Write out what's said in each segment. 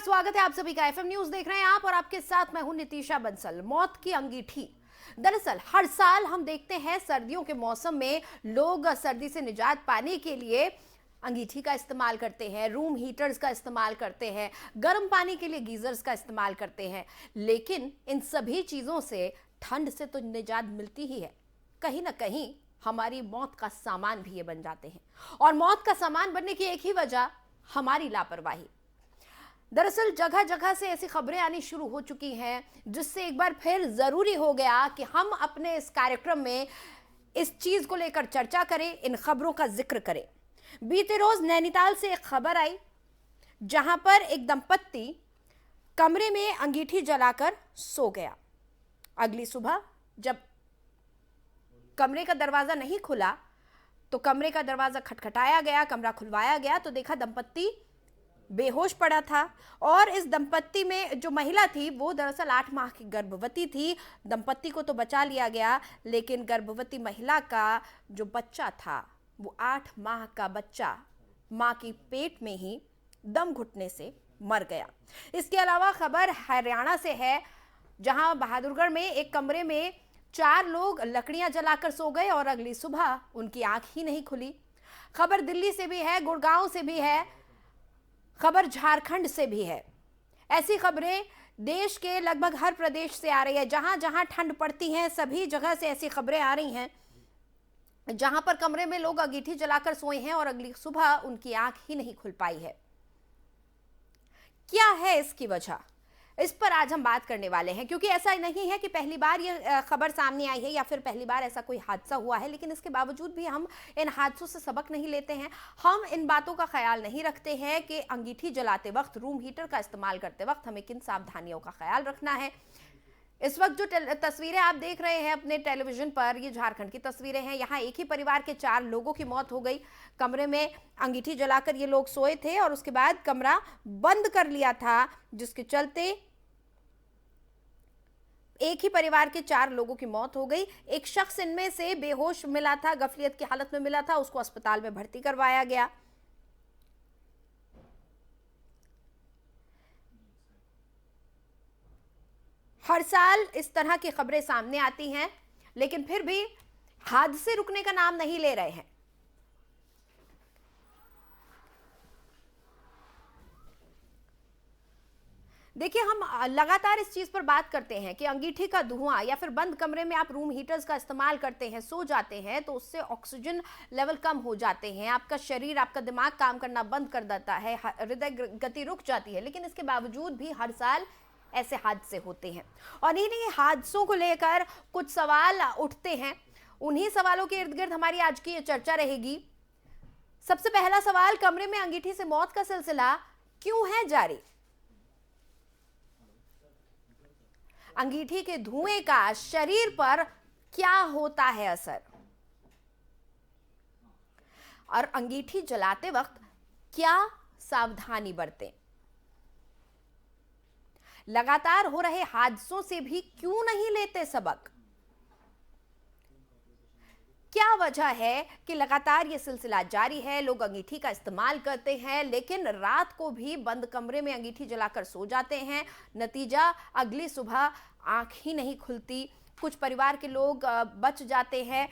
स्वागत है आप सभी का। एफएम न्यूज देख रहे हैं आप और आपके साथ मैं हूं नितीशा बंसल। मौत की अंगीठी। दरअसल हर साल हम देखते हैं सर्दियों के मौसम में लोग सर्दी से निजात पाने के लिए अंगीठी का इस्तेमाल करते हैं, रूम हीटर्स का इस्तेमाल करते हैं, गर्म पानी के लिए गीजर्स का इस्तेमाल करते हैं। लेकिन इन सभी चीजों से ठंड से तो निजात मिलती ही है, कहीं ना कहीं हमारी मौत का सामान भी ये बन जाते हैं। और मौत का सामान बनने की एक ही वजह हमारी लापरवाही। दरअसल जगह जगह से ऐसी खबरें आनी शुरू हो चुकी हैं, जिससे एक बार फिर जरूरी हो गया कि हम अपने इस कार्यक्रम में इस चीज को लेकर चर्चा करें, इन खबरों का जिक्र करें। बीते रोज नैनीताल से एक खबर आई, जहां पर एक दंपत्ति कमरे में अंगीठी जलाकर सो गया। अगली सुबह जब कमरे का दरवाजा नहीं खुला तो कमरे का दरवाजा खटखटाया गया, कमरा खुलवाया गया तो देखा दंपत्ति बेहोश पड़ा था। और इस दंपत्ति में जो महिला थी वो दरअसल 8 माह की गर्भवती थी। दंपत्ति को तो बचा लिया गया, लेकिन गर्भवती महिला का जो बच्चा था वो 8 माह का बच्चा मां की पेट में ही दम घुटने से मर गया। इसके अलावा खबर हरियाणा से है, जहां बहादुरगढ़ में एक कमरे में 4 लोग लकड़ियां जलाकर सो गए और अगली सुबह उनकी आंख ही नहीं खुली। खबर दिल्ली से भी है, गुड़गांव से भी है, खबर झारखंड से भी है। ऐसी खबरें देश के लगभग हर प्रदेश से आ रही है। जहां जहां ठंड पड़ती है सभी जगह से ऐसी खबरें आ रही हैं, जहां पर कमरे में लोग अंगीठी जलाकर सोए हैं और अगली सुबह उनकी आंख ही नहीं खुल पाई है। क्या है इसकी वजह? इस पर आज हम बात करने वाले हैं, क्योंकि ऐसा नहीं है कि पहली बार ये खबर सामने आई है या फिर पहली बार ऐसा कोई हादसा हुआ है, लेकिन इसके बावजूद भी हम इन हादसों से सबक नहीं लेते हैं। हम इन बातों का ख्याल नहीं रखते हैं कि अंगीठी जलाते वक्त, रूम हीटर का इस्तेमाल करते वक्त हमें किन सावधानियों का ख्याल रखना है। इस वक्त जो तस्वीरें आप देख रहे हैं अपने टेलीविजन पर, ये झारखंड की तस्वीरें हैं। यहाँ एक ही परिवार के 4 लोगों की मौत हो गई। कमरे में अंगीठी जलाकर ये लोग सोए थे और उसके बाद कमरा बंद कर लिया था, जिसके चलते एक ही परिवार के 4 लोगों की मौत हो गई। एक शख्स इनमें से बेहोश मिला था, गफलियत की हालत में मिला था, उसको अस्पताल में भर्ती करवाया गया। हर साल इस तरह की खबरें सामने आती हैं, लेकिन फिर भी हादसे रुकने का नाम नहीं ले रहे हैं। देखिए, हम लगातार इस चीज पर बात करते हैं कि अंगीठी का धुआं या फिर बंद कमरे में आप रूम हीटर्स का इस्तेमाल करते हैं, सो जाते हैं, तो उससे ऑक्सीजन लेवल कम हो जाते हैं, आपका शरीर, आपका दिमाग काम करना बंद कर देता है, हृदय गति रुक जाती है। लेकिन इसके बावजूद भी हर साल ऐसे हादसे होते हैं और इन्हीं हादसों को लेकर कुछ सवाल उठते हैं। उन्हीं सवालों के इर्द गिर्द हमारी आज की ये चर्चा रहेगी। सबसे पहला सवाल, कमरे में अंगीठी से मौत का सिलसिला क्यों है जारी? अंगीठी के धुएं का शरीर पर क्या होता है असर, और अंगीठी जलाते वक्त क्या सावधानी बरतें? लगातार हो रहे हादसों से भी क्यों नहीं लेते सबक? क्या वजह है कि लगातार ये सिलसिला जारी है? लोग अंगीठी का इस्तेमाल करते हैं, लेकिन रात को भी बंद कमरे में अंगीठी जलाकर सो जाते हैं। नतीजा, अगली सुबह आंख ही नहीं खुलती। कुछ परिवार के लोग बच जाते हैं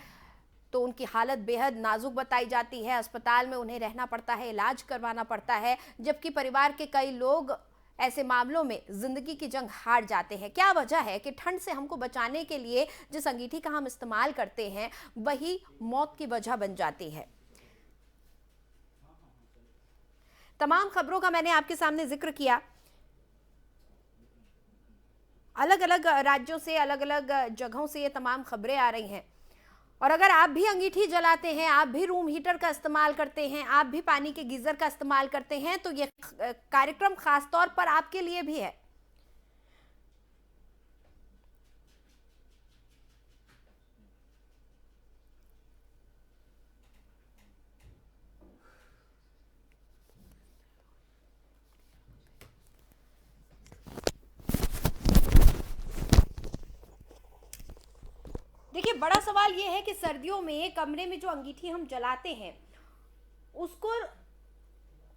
तो उनकी हालत बेहद नाजुक बताई जाती है, अस्पताल में उन्हें रहना पड़ता है, इलाज करवाना पड़ता है, जबकि परिवार के कई लोग ऐसे मामलों में जिंदगी की जंग हार जाते हैं। क्या वजह है कि ठंड से हमको बचाने के लिए जिस अंगीठी का हम इस्तेमाल करते हैं वही मौत की वजह बन जाती है? तमाम खबरों का मैंने आपके सामने जिक्र किया। अलग अलग राज्यों से, अलग अलग जगहों से ये तमाम खबरें आ रही हैं। और अगर आप भी अंगीठी जलाते हैं, आप भी रूम हीटर का इस्तेमाल करते हैं, आप भी पानी के गीजर का इस्तेमाल करते हैं, तो ये कार्यक्रम खास तौर पर आपके लिए भी है। देखिए, बड़ा सवाल यह है कि सर्दियों में कमरे में जो अंगीठी हम जलाते हैं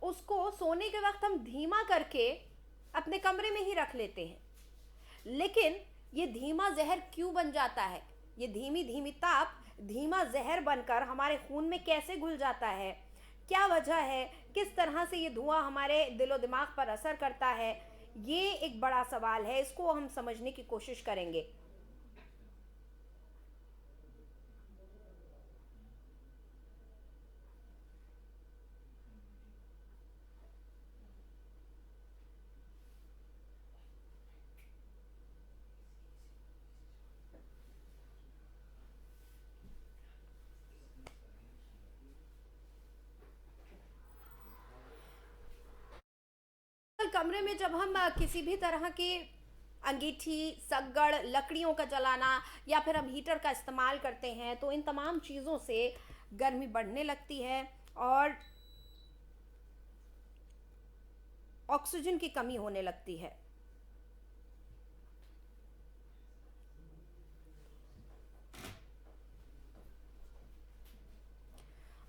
उसको सोने के वक्त हम धीमा करके अपने कमरे में ही रख लेते हैं, लेकिन ये धीमा जहर क्यों बन जाता है? ये धीमी धीमी ताप धीमा जहर बनकर हमारे खून में कैसे घुल जाता है? क्या वजह है? किस तरह से ये धुआं हमारे दिलो दिमाग पर असर करता है? ये एक बड़ा सवाल है, इसको हम समझने की कोशिश करेंगे। कमरे में जब हम किसी भी तरह की अंगीठी, सग्गड़, लकड़ियों का जलाना या फिर हम हीटर का इस्तेमाल करते हैं तो इन तमाम चीज़ों से गर्मी बढ़ने लगती है और ऑक्सीजन की कमी होने लगती है।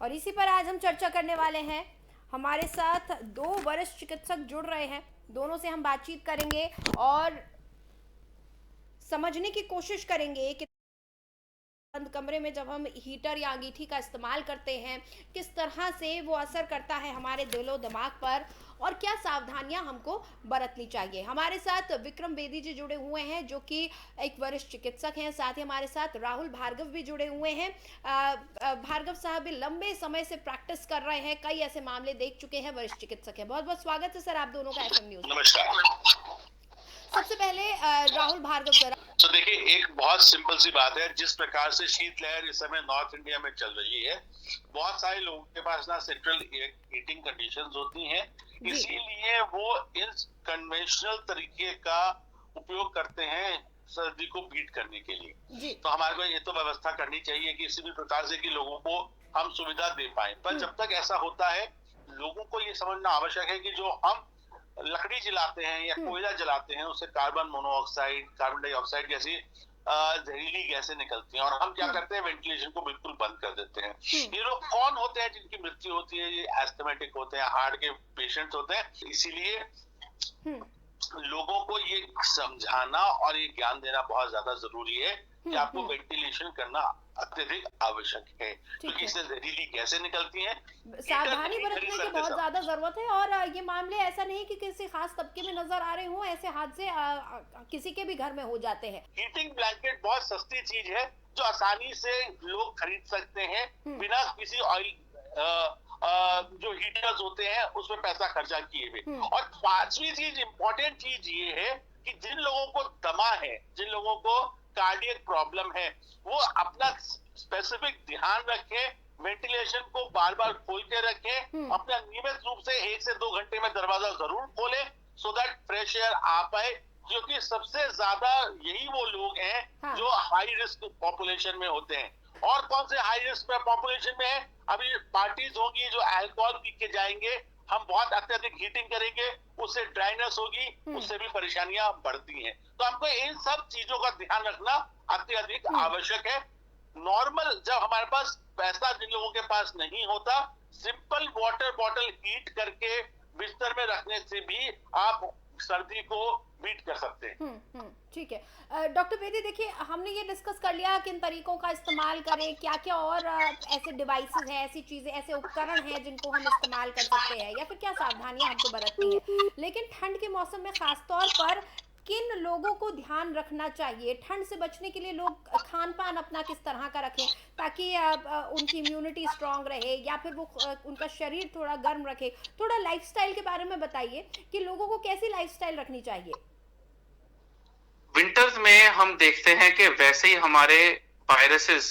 और इसी पर आज हम चर्चा करने वाले हैं। हमारे साथ दो वरिष्ठ चिकित्सक जुड़ रहे हैं, दोनों से हम बातचीत करेंगे और समझने की कोशिश करेंगे कि बंद कमरे में जब हम हीटर या अंगीठी का इस्तेमाल करते हैं किस तरह से वो असर करता है हमारे दिलो दिमाग पर और क्या सावधानियां हमको बरतनी चाहिए। हमारे साथ विक्रम बेदी जी जुड़े हुए हैं जो कि एक वरिष्ठ चिकित्सक हैं, साथ ही हमारे साथ राहुल भार्गव भी जुड़े हुए हैं। भार्गव साहब भी लंबे समय से प्रैक्टिस कर रहे हैं, कई ऐसे मामले देख चुके हैं, वरिष्ठ चिकित्सक हैं। बहुत बहुत स्वागत है सर आप दोनों का FM न्यूज़। नमस्कार। सबसे पहले राहुल भार्गव सर। तो देखिए, एक बहुत सिंपल सी बात है, जिस प्रकार से शीतलहर इस समय नॉर्थ इंडिया में चल रही है, बहुत सारे लोगों के पास ना सेंट्रल हीटिंग कंडीशंस होती हैं, इसीलिए वो इस कन्वेंशनल तरीके का उपयोग करते हैं सर्दी को बीट करने के लिए। तो हमारे को ये तो व्यवस्था करनी चाहिए कि किसी भी प्रकार से कि लोगों को हम सुविधा दे पाए, पर जब तक ऐसा होता है लोगों को ये समझना आवश्यक है कि जो हम लकड़ी जलाते हैं या कोयला जलाते हैं उससे कार्बन मोनोऑक्साइड, कार्बन डाइऑक्साइड जैसी जहरीली गैसें निकलती हैं और हम क्या करते हैं, वेंटिलेशन को बिल्कुल बंद कर देते हैं। ये लोग कौन होते हैं जिनकी मृत्यु होती है? ये एस्थमेटिक होते हैं, हार्ट के पेशेंट्स होते हैं। इसीलिए लोगों को ये समझाना और ये ज्ञान देना बहुत ज्यादा जरूरी है कि आपको वेंटिलेशन करना अत्यधिक आवश्यक है, क्योंकि इससे जहरीली गैसें निकलती हैं। सावधानी बरतने की बहुत ज्यादा जरूरत है और ये मामले ऐसा नहीं कि किसी खास तबके में नजर आ रहे हों, ऐसे हादसे किसी के भी घर में हो जाते हैं। हीटिंग ब्लैंकेट बहुत सस्ती चीज है जो आसानी से लोग खरीद सकते हैं बिना किसी ऑयल जो हीटर्स होते हैं उसमें पैसा खर्चा किए हुए। और पांचवी चीज, इंपॉर्टेंट चीज ये है कि जिन लोगों को दमा है, जिन लोगों को कार्डियक प्रॉब्लम है, वो अपना स्पेसिफिक ध्यान रखें, वेंटिलेशन को बार बार खोल के रखें, अपना नियमित रूप से 1 से 2 घंटे में दरवाजा जरूर खोलें सो दैट फ्रेश एयर आ पाए, क्योंकि सबसे ज्यादा यही वो लोग हैं जो हाई रिस्क पॉपुलेशन में होते हैं। और कौन से हाई रिस्क पॉपुलेशन में है? अभी पार्टीज होगी जो अल्कोहल पी के जाएंगे, हम बहुत अत्यधिक हीटिंग करेंगे, उससे ड्राइनेस होगी, उससे भी परेशानियां बढ़ती हैं। तो हमको इन सब चीजों का ध्यान रखना अत्यधिक आवश्यक है। नॉर्मल जब हमारे पास पैसा जिन लोगों के पास नहीं होता, सिंपल वाटर बॉटल हीट करके बिस्तर में रखने से भी आप सर्दी को बीट कर सकते हैं। ठीक है डॉक्टर बेदी, देखिए हमने ये डिस्कस कर लिया किन तरीकों का इस्तेमाल करें, क्या क्या और ऐसे डिवाइसेस हैं, ऐसी चीजें, ऐसे उपकरण हैं जिनको हम इस्तेमाल कर सकते हैं या फिर क्या सावधानियां हमको बरतनी है। लेकिन ठंड के मौसम में खासतौर पर किन लोगों को ध्यान रखना चाहिए? ठंड से बचने के लिए लोग खान पान अपना किस तरह का रखें ताकि उनकी इम्यूनिटी स्ट्रांग रहे या फिर वो उनका शरीर थोड़ा गर्म रखे? थोड़ा लाइफस्टाइल के बारे में बताइए कि लोगों को कैसी लाइफस्टाइल रखनी चाहिए। विंटर्स में हम देखते हैं कि वैसे ही हमारे वायरसेस,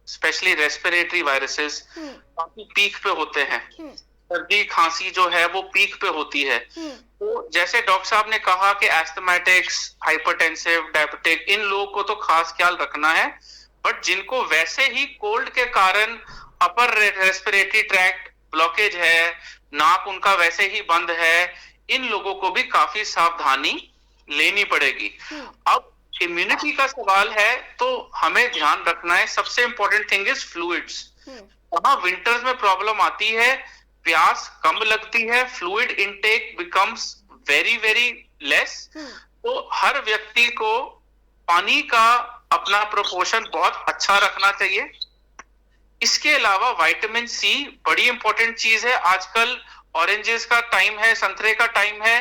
स्पेशली रेस्पिरेटरी वायरसेस काफी पीक पे होते हैं। सर्दी खांसी जो है वो पीक पे होती है। तो जैसे डॉक्टर साहब ने कहा कि एस्थमेटिक्स, हाइपरटेंसिव, डायबिटिक, इन लोगों को तो खास ख्याल रखना है, बट जिनको वैसे ही कोल्ड के कारण अपर रेस्पिरेटरी ट्रैक्ट ब्लॉकेज है, नाक उनका वैसे ही बंद है, इन लोगों को भी काफी सावधानी लेनी पड़ेगी। अब इम्यूनिटी का सवाल है तो हमें ध्यान रखना है, सबसे इंपॉर्टेंट थिंग इज फ्लूइड्स। वहां विंटर्स में प्रॉब्लम आती है, प्यास कम लगती है, fluid intake becomes very very less, तो हर व्यक्ति को पानी का अपना प्रोपोर्शन बहुत अच्छा रखना चाहिए। इसके अलावा विटामिन सी बड़ी इंपॉर्टेंट चीज है। आजकल ऑरेंजेस का टाइम है, संतरे का टाइम है,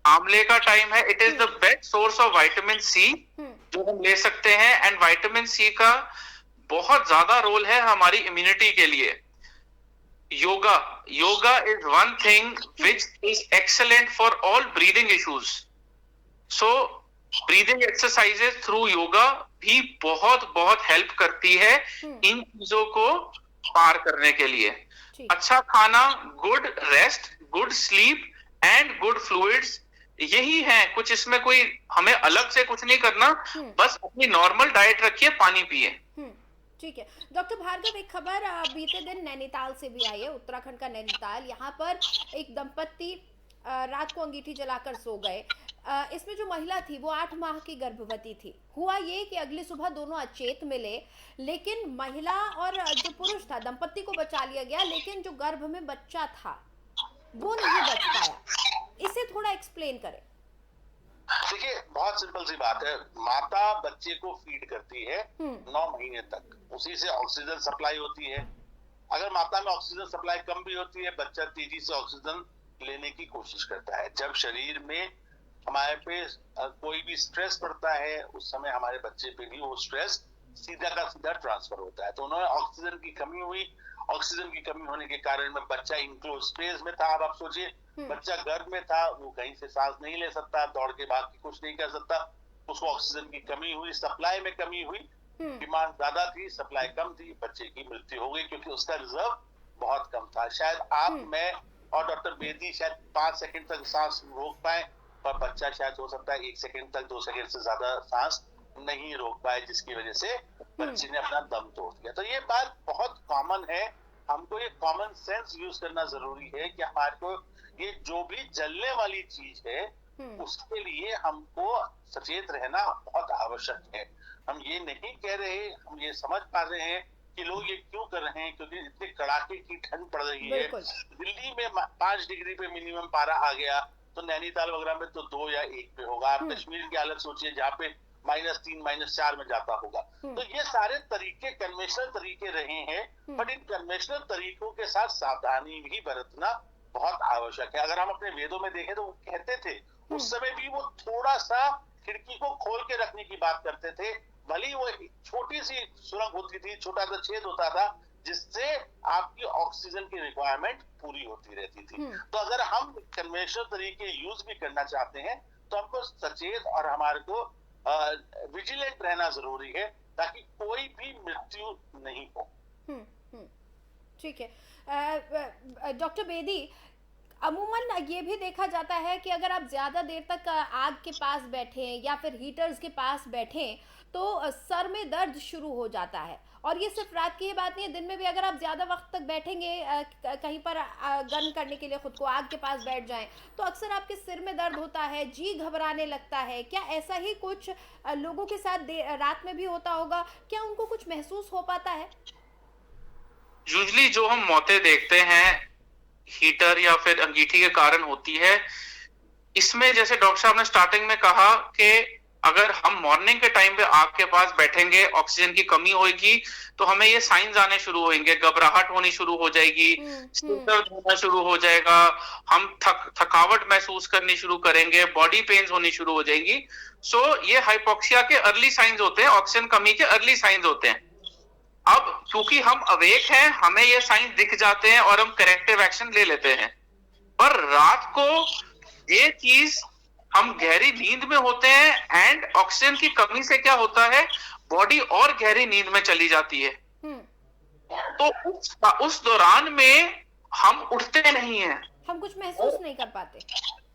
आंवले का टाइम है। It is the best source of vitamin C जो हम ले सकते हैं। एंड विटामिन सी का बहुत ज्यादा रोल है हमारी इम्यूनिटी के लिए। Yoga is one thing which is excellent for all breathing issues. So breathing exercises through yoga भी बहुत बहुत हेल्प करती है इन चीजों को पार करने के लिए। अच्छा खाना, good rest, good sleep and good fluids, यही है कुछ। इसमें कोई हमें अलग से कुछ नहीं करना, बस अपनी नॉर्मल डाइट रखिए, पानी पिए। ठीक है डॉक्टर भार्गव, एक खबर बीते दिन नैनीताल से भी आई है, उत्तराखंड का नैनीताल। यहाँ पर एक दंपत्ति रात को अंगीठी जलाकर सो गए। इसमें जो महिला थी वो 8 माह की गर्भवती थी। हुआ ये कि अगली सुबह दोनों अचेत मिले, लेकिन महिला और जो पुरुष था, दंपत्ति को बचा लिया गया, लेकिन जो गर्भ में बच्चा था वो नहीं बच पाया। इसे थोड़ा एक्सप्लेन करें। देखिए, बहुत सिंपल सी बात है। माता बच्चे को फीड करती है 9 महीने तक, उसी से ऑक्सीजन सप्लाई होती है। अगर माता में ऑक्सीजन सप्लाई कम भी होती है, बच्चा तेजी से ऑक्सीजन लेने की कोशिश करता है। जब शरीर में हमारे पे कोई भी स्ट्रेस पड़ता है, उस समय हमारे बच्चे पे भी वो स्ट्रेस सीधा का सीधा ट्रांसफर होता है। तो उन्होंने ऑक्सीजन की कमी हुई, ऑक्सीजन की कमी होने के कारण में बच्चा इनक्लोज स्पेस में था। अब आप सोचिए, बच्चा गर्भ में था, वो कहीं से सांस नहीं ले सकता, दौड़ के भाग के कुछ नहीं कर सकता, उसको ऑक्सीजन की कमी हुई, सप्लाई में कमी हुई, डिमांड ज्यादा थी, सप्लाई कम थी, बच्चे की मृत्यु हो गई क्योंकि उसका रिजर्व बहुत कम था। शायद आप, मैं और डॉक्टर बेदी शायद 5 सेकंड तक सांस रोक पाए, पर बच्चा शायद हो सकता है 1 सेकंड तक, 2 सेकंड से ज्यादा सांस नहीं रोक पाए, जिसकी वजह से बच्चे ने अपना दम तोड़ दिया। तो ये बात बहुत कॉमन है। हमको ये कॉमन सेंस यूज करना जरूरी है कि हमारे को ये जो भी जलने वाली चीज है उसके लिए हमको सचेत रहना बहुत आवश्यक है। हम ये नहीं कह रहे, हम ये समझ पा रहे हैं कि लोग ये क्यों कर रहे हैं, क्योंकि इतने कड़ाके की ठंड पड़ रही है। दिल्ली में 5 डिग्री पे मिनिमम पारा आ गया, तो नैनीताल वगैरह में तो 2 या 1 पे होगा। आप कश्मीर की हालत सोचिए, जहाँ पे -3 -4 में जाता होगा। तो ये सारे तरीके कन्वेंशनल तरीके रहे हैं, बट इन कन्वेंशनल तरीकों के साथ सावधानी भी बरतना बहुत आवश्यक है। अगर हम अपने वेदों में देखें तो वो कहते थे, उस समय भी वो थोड़ा सा खिड़की को खोल के रखने की बात करते थे। भले ही वो छोटी सी सुरंग होती थी, छोटा सा छेद होता था, जिससे आपकी ऑक्सीजन की रिक्वायरमेंट पूरी होती रहती थी। तो अगर हम कन्वेंशनल तरीके यूज भी करना चाहते हैं तो हमको सचेत और हमारे को विजिलेंट रहना जरूरी है, ताकि कोई भी मृत्यु नहीं हो। ठीक है डॉक्टर बेदी, अमूमन ये भी देखा जाता है कि अगर आप ज़्यादा देर तक आग के पास बैठें या फिर हीटर्स के पास बैठें तो सर में दर्द शुरू हो जाता है। और ये सिर्फ रात की ही बात नहीं है, दिन में भी अगर आप ज़्यादा वक्त तक बैठेंगे कहीं पर गर्म करने के लिए खुद को आग के पास बैठ जाएं तो अक्सर आपके सिर में दर्द होता है, जी घबराने लगता है। क्या ऐसा ही कुछ लोगों के साथ रात में भी होता होगा? क्या उनको कुछ महसूस हो पाता है? यूजुअली जो हम मौतें देखते हैं हीटर या फिर अंगीठी के कारण होती है, इसमें जैसे डॉक्टर साहब ने स्टार्टिंग में कहा कि अगर हम मॉर्निंग के टाइम पे आग के पास बैठेंगे, ऑक्सीजन की कमी होगी, तो हमें ये साइंस आने शुरू होंगे, घबराहट होनी शुरू हो जाएगी, सिर दर्द होना शुरू हो जाएगा, हम थकावट महसूस करनी शुरू करेंगे, बॉडी पेन्स होनी शुरू हो जाएगी। सो ये हाइपोक्सिया के अर्ली साइंस होते हैं, ऑक्सीजन कमी के अर्ली साइंस होते हैं। अब क्योंकि हम अवेक हैं, हमें ये साइंस दिख जाते हैं और हम करेक्टिव एक्शन ले लेते हैं। पर रात को ये चीज, हम गहरी नींद में होते हैं एंड ऑक्सीजन की कमी से क्या होता है, बॉडी और गहरी नींद में चली जाती है। तो उस दौरान में हम उठते नहीं हैं, हम कुछ महसूस नहीं कर पाते।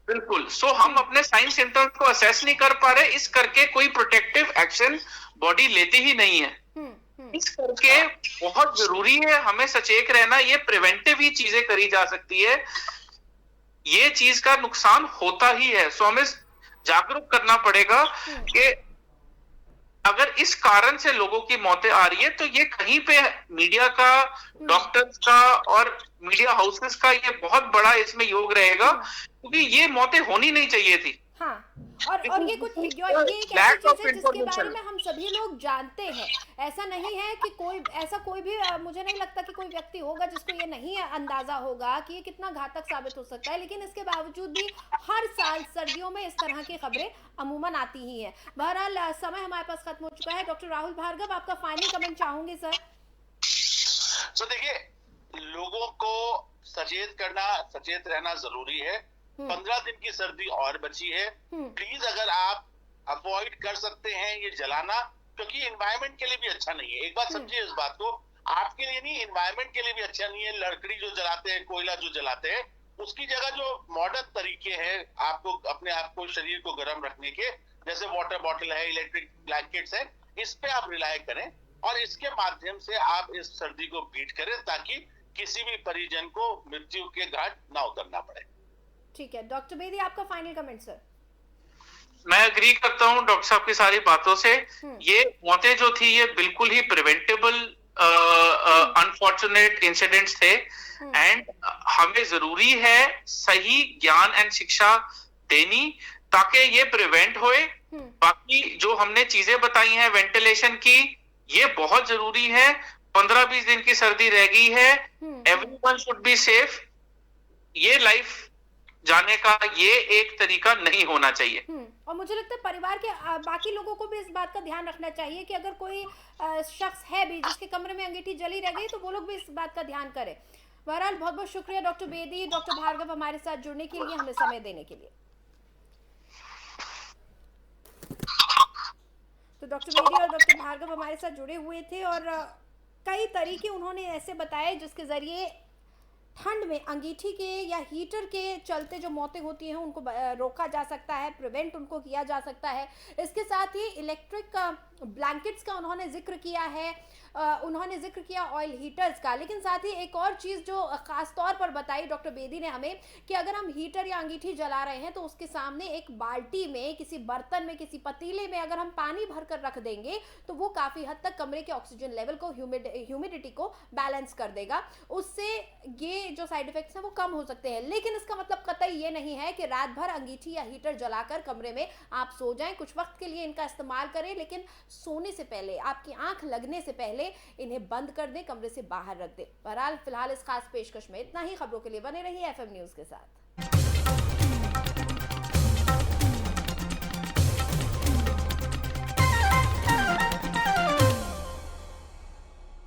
बिल्कुल। सो हम अपने साइन सिम्टम्स को असेस नहीं कर पा रहे, इस करके कोई प्रोटेक्टिव एक्शन बॉडी लेती ही नहीं है। इस करके बहुत जरूरी है हमें सचेत रहना। ये प्रिवेंटिव ही चीजें करी जा सकती है, ये चीज का नुकसान होता ही है। सो हमें जागरूक करना पड़ेगा कि अगर इस कारण से लोगों की मौतें आ रही है तो ये कहीं पे मीडिया का, डॉक्टर्स का और मीडिया हाउसेस का ये बहुत बड़ा इसमें योग रहेगा, क्योंकि ये मौतें होनी नहीं चाहिए थी। हाँ, और ये कुछ ये एक ऐसी लैक चीज ऑफ है जिसके बारे इंफॉर्मेशन। में हम सभी लोग जानते हैं। ऐसा नहीं है कि कोई भी मुझे नहीं लगता कि कोई व्यक्ति होगा जिसको ये नहीं अंदाजा होगा कि ये कितना घातक साबित हो सकता है, लेकिन इसके बावजूद भी हर साल सर्दियों में इस तरह की खबरें अमूमन आती ही हैं। बहरहाल समय हमारे पास खत्म हो चुका है। डॉक्टर राहुल भार्गव, आपका फाइनल कमेंट चाहूंगी सर। तो देखिए, लोगों को सचेत रहना जरूरी है। 15 दिन की सर्दी और बची है। प्लीज अगर आप अवॉइड कर सकते हैं ये जलाना, क्योंकि एनवायरनमेंट के लिए भी अच्छा नहीं है। एक बात समझिए इस बात को, आपके लिए नहीं, एनवायरनमेंट के लिए भी अच्छा नहीं है। लकड़ी जो जलाते हैं, कोयला जो जलाते हैं, उसकी जगह जो मॉडर्न तरीके हैं आपको अपने आप को, शरीर को गर्म रखने के, जैसे वाटर बॉटल है, इलेक्ट्रिक ब्लैंकेट्स है, इस पे आप रिलाय करें और इसके माध्यम से आप इस सर्दी को बीट करें, ताकि किसी भी परिजन को मृत्यु के घाट ना उतरना पड़े। ठीक है डॉक्टर बेदी, आपका फाइनल कमेंट सर। मैं एग्री करता हूं डॉक्टर साहब की सारी बातों से। ये मौतें जो थी ये बिल्कुल ही प्रिवेंटेबल अनफॉर्चुनेट इंसिडेंट्स थे, एंड हमें जरूरी है सही ज्ञान एंड शिक्षा देनी ताकि ये प्रिवेंट होए। बाकी जो हमने चीजें बताई हैं वेंटिलेशन की, ये बहुत जरूरी है। 15-20 दिन की सर्दी रह गई है, एवरीवन शुड बी सेफ। ये लाइफ जाने का ये एक तरीका नहीं होना चाहिए। और मुझे लगता है परिवार के बाकी लोगों को भी इस बात का ध्यान रखना चाहिए कि अगर कोई शख्स है भी जिसके कमरे में अंगीठी जली रह गई, तो वो लोग भी इस बात का ध्यान करें। बहरहाल बहुत बहुत शुक्रिया डॉक्टर बेदी, डॉक्टर भार्गव हमारे साथ जुड़ने के लिए, हमें समय देने के लिए। तो डॉक्टर बेदी और डॉक्टर भार्गव हमारे साथ जुड़े हुए थे और कई तरीके उन्होंने ऐसे बताए जिसके जरिए ठंड में अंगीठी के या हीटर के चलते जो मौतें होती हैं उनको रोका जा सकता है, प्रिवेंट उनको किया जा सकता है। इसके साथ ही इलेक्ट्रिक ब्लैंकेट्स का उन्होंने जिक्र किया है, उन्होंने जिक्र किया ऑयल हीटर्स का, लेकिन साथ ही एक और चीज़ जो ख़ास तौर पर बताई डॉक्टर बेदी ने हमें कि अगर हम हीटर या अंगीठी जला रहे हैं तो उसके सामने एक बाल्टी में, किसी बर्तन में, किसी पतीले में अगर हम पानी भर कर रख देंगे तो वो काफ़ी हद तक कमरे के ऑक्सीजन लेवल को, ह्यूमिडिटी को बैलेंस कर देगा। उससे ये जो साइड इफेक्ट्स हैं वो कम हो सकते हैं, लेकिन इसका मतलब कतई ये नहीं है कि रात भर अंगीठी या हीटर जलाकर कमरे में आप सो जाएं। कुछ वक्त के लिए इनका इस्तेमाल करें, लेकिन सोने से पहले, आपकी आंख लगने से पहले इन्हें बंद कर दें, कमरे से बाहर रख दें। बहरहाल फिलहाल इस खास पेशकश में इतना ही। खबरों के लिए बने रहिए FM न्यूज़ के साथ।